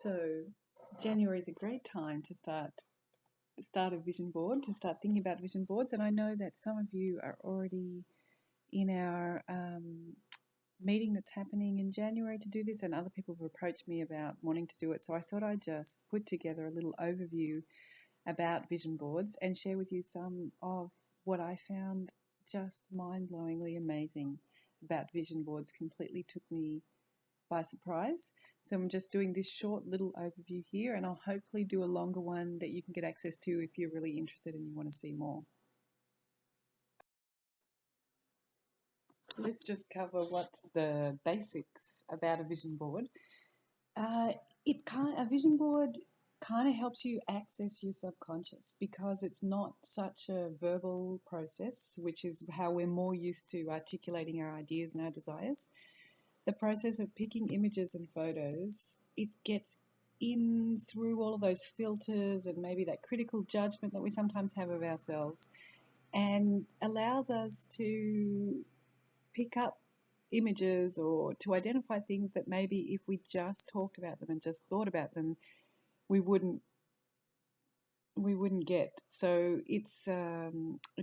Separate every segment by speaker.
Speaker 1: So January is a great time to start a vision board, to start thinking about vision boards. And I know that some of you are already in our meeting that's happening in January to do this, and other people have approached me about wanting to do it. So I thought I'd just put together a little overview about vision boards and share with you some of what I found just mind-blowingly amazing about vision boards. Completely took me by surprise. So I'm just doing this short little overview here, and I'll hopefully do a longer one that you can get access to if you're really interested and you want to see more. Let's just cover what the basics about a vision board. A vision board kind of helps you access your subconscious because it's not such a verbal process, which is how we're more used to articulating our ideas and our desires. The process of picking images and photos, it gets in through all of those filters and maybe that critical judgment that we sometimes have of ourselves, and allows us to pick up images or to identify things that maybe if we just talked about them and just thought about them, we wouldn't get. So it's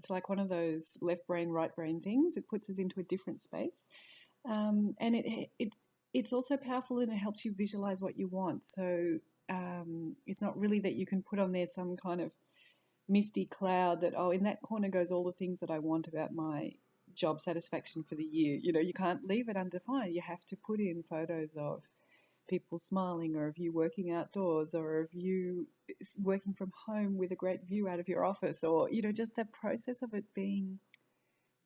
Speaker 1: like one of those left brain, right brain things. It puts us into a different space. And it's also powerful, and it helps you visualize what you want. So it's not really that you can put on there some kind of misty cloud that, oh, in that corner goes all the things that I want about my job satisfaction for the year. You can't leave it undefined. You have to put in photos of people smiling, or of you working outdoors, or of you working from home with a great view out of your office, or, just the process of it being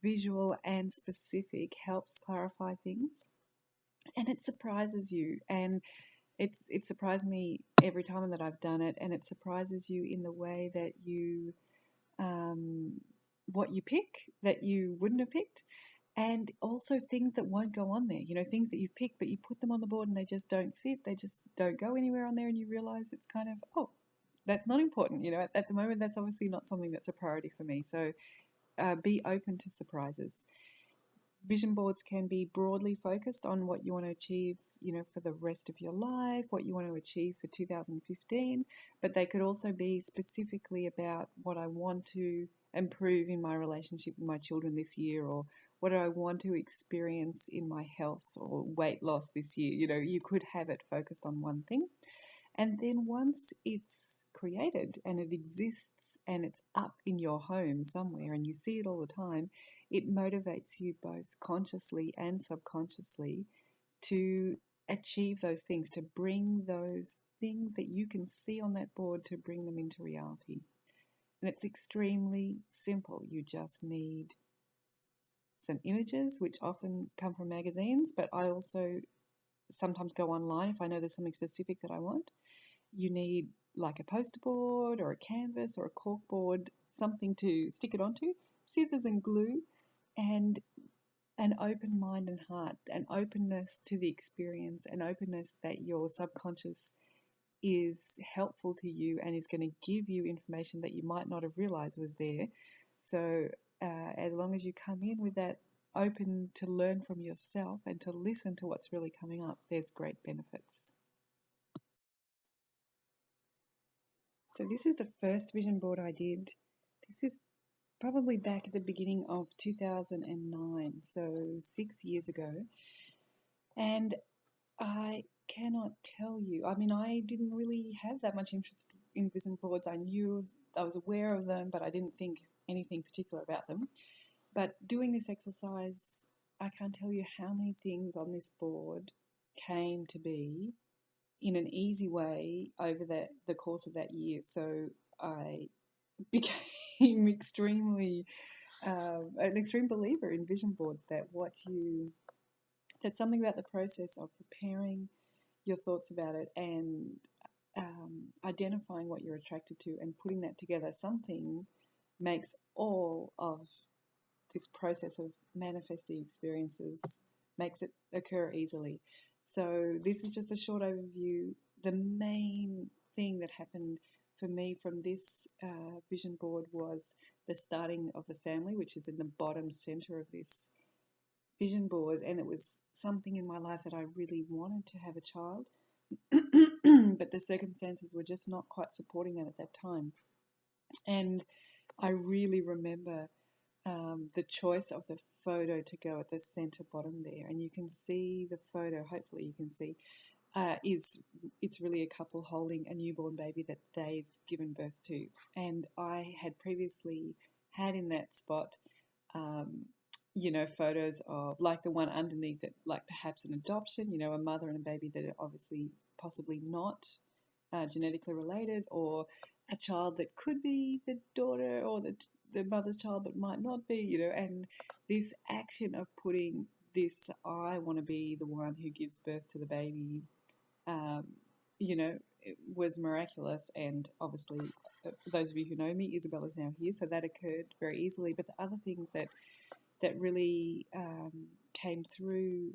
Speaker 1: visual and specific helps clarify things, and it surprises you. And it surprised me every time that I've done it, and it surprises you in the way that you what you pick that you wouldn't have picked, and also things that won't go on there, things that you've picked but you put them on the board and they just don't fit, they just don't go anywhere on there, and you realize it's kind of, oh, that's not important. At the moment, that's obviously not something that's a priority for me. So be open to surprises. Vision boards can be broadly focused on what you want to achieve, for the rest of your life, what you want to achieve for 2015, but they could also be specifically about what I want to improve in my relationship with my children this year, or what do I want to experience in my health or weight loss this year. You could have it focused on one thing. And then once it's created and it exists and it's up in your home somewhere and you see it all the time, it motivates you both consciously and subconsciously to achieve those things, to bring those things that you can see on that board, to bring them into reality. And it's extremely simple. You just need some images, which often come from magazines, but I also sometimes go online if I know there's something specific that I want. You need like a poster board or a canvas or a cork board, something to stick it onto, scissors and glue, and an open mind and heart, an openness to the experience, an openness that your subconscious is helpful to you and is going to give you information that you might not have realized was there. So as long as you come in with that open to learn from yourself and to listen to what's really coming up, there's great benefits. So this is the first vision board I did. This is probably back at the beginning of 2009, so 6 years ago. And I cannot tell you, I mean, I didn't really have that much interest in vision boards. I was aware of them, but I didn't think anything particular about them. But doing this exercise, I can't tell you how many things on this board came to be in an easy way over the course of that year. So I became an extreme believer in vision boards, that's something about the process of preparing your thoughts about it and identifying what you're attracted to and putting that together. Something makes all of this process of manifesting experiences, makes it occur easily. So this is just a short overview. The main thing that happened for me from this vision board was the starting of the family, which is in the bottom center of this vision board, and it was something in my life that I really wanted to have a child. but the circumstances were just not quite supporting that at that time. And I really remember the choice of the photo to go at the center bottom there, and you can see the photo. Hopefully, you can see is it's really a couple holding a newborn baby that they've given birth to, and I had previously had in that spot, um, photos of like the one underneath it, like perhaps an adoption, a mother and a baby that are obviously possibly not genetically related, or a child that could be the daughter or the mother's child but might not be, and this action of putting this, I want to be the one who gives birth to the baby, um, it was miraculous. And obviously, those of you who know me, Isabella's now here, so that occurred very easily. But the other things that really came through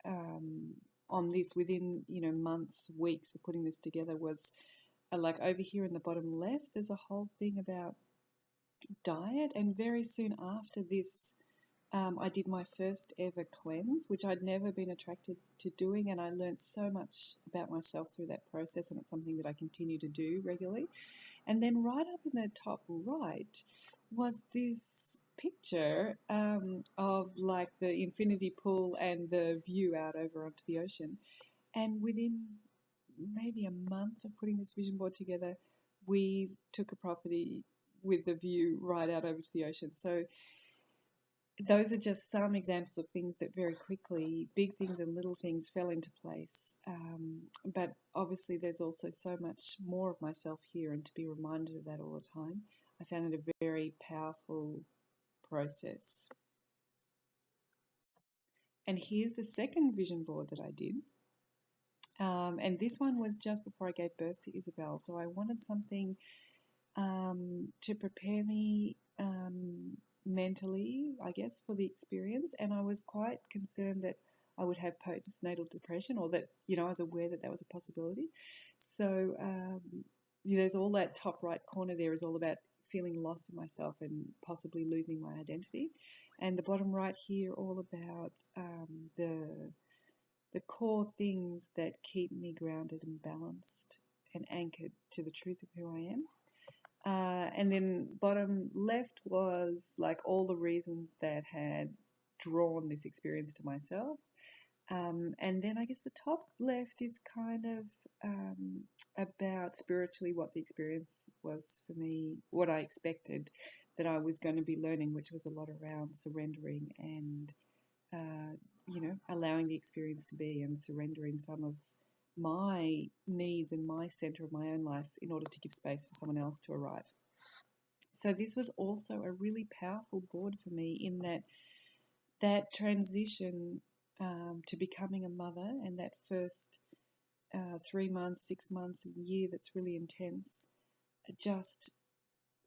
Speaker 1: um, on this within months, weeks of putting this together was like over here in the bottom left, there's a whole thing about diet. And very soon after this, I did my first ever cleanse, which I'd never been attracted to doing, and I learned so much about myself through that process, and it's something that I continue to do regularly. And then right up in the top right was this picture of like the infinity pool and the view out over onto the ocean. And within maybe a month of putting this vision board together, we took a property with the view right out over to the ocean. So those are just some examples of things that very quickly, big things and little things, fell into place. But obviously, there's also so much more of myself here, and to be reminded of that all the time, I found it a very powerful process. And here's the second vision board that I did. And this one was just before I gave birth to Isabel. So I wanted something to prepare me mentally, I guess, for the experience. And I was quite concerned that I would have postnatal depression, or that, I was aware that that was a possibility. So there's all that top right corner there is all about feeling lost in myself and possibly losing my identity. And the bottom right here, all about the core things that keep me grounded and balanced and anchored to the truth of who I am. And then bottom left was like all the reasons that had drawn this experience to myself. And then I guess the top left is kind of about spiritually what the experience was for me, what I expected that I was going to be learning, which was a lot around surrendering and, allowing the experience to be, and surrendering some of my needs and my center of my own life in order to give space for someone else to arrive. So this was also a really powerful board for me in that transition to becoming a mother, and that first 3 months, 6 months, a year that's really intense, just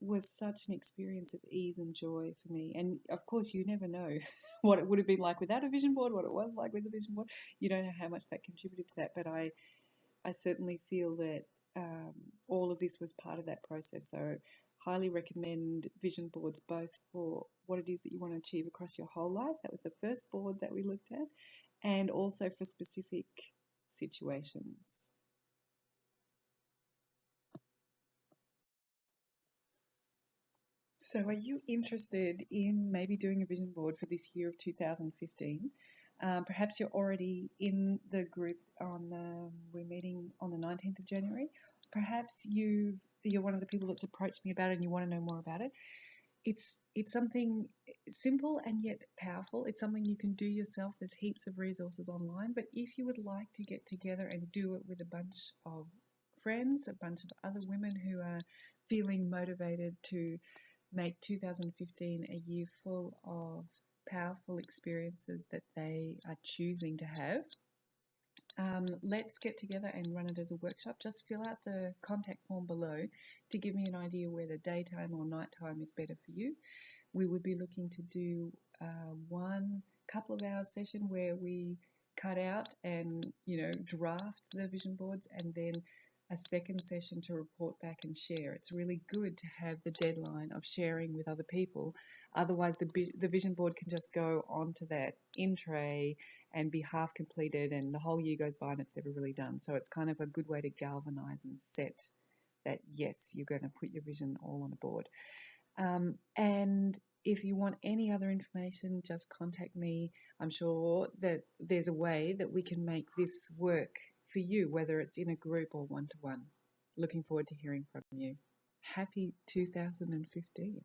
Speaker 1: was such an experience of ease and joy for me. And of course, you never know what it would have been like without a vision board, what it was like with a vision board. You don't know how much that contributed to that, but I certainly feel that all of this was part of that process. So highly recommend vision boards, both for what it is that you want to achieve across your whole life. That was the first board that we looked at, and also for specific situations. So are you interested in maybe doing a vision board for this year of 2015? Perhaps you're already in the group we're meeting on the 19th of January. Perhaps you're one of the people that's approached me about it and you want to know more about it. It's something simple and yet powerful. It's something you can do yourself. There's heaps of resources online. But if you would like to get together and do it with a bunch of friends, a bunch of other women who are feeling motivated to make 2015 a year full of powerful experiences that they are choosing to have, let's get together and run it as a workshop. Just fill out the contact form below to give me an idea whether daytime or nighttime is better for you. We would be looking to do one couple of hour session where we cut out and draft the vision boards, and then a second session to report back and share. It's really good to have the deadline of sharing with other people. Otherwise, the vision board can just go onto that in tray and be half completed, and the whole year goes by and it's never really done. So it's kind of a good way to galvanize and set that, yes, you're going to put your vision all on a board. And if you want any other information, just contact me. I'm sure that there's a way that we can make this work for you, whether it's in a group or one-to-one. Looking forward to hearing from you. Happy 2015.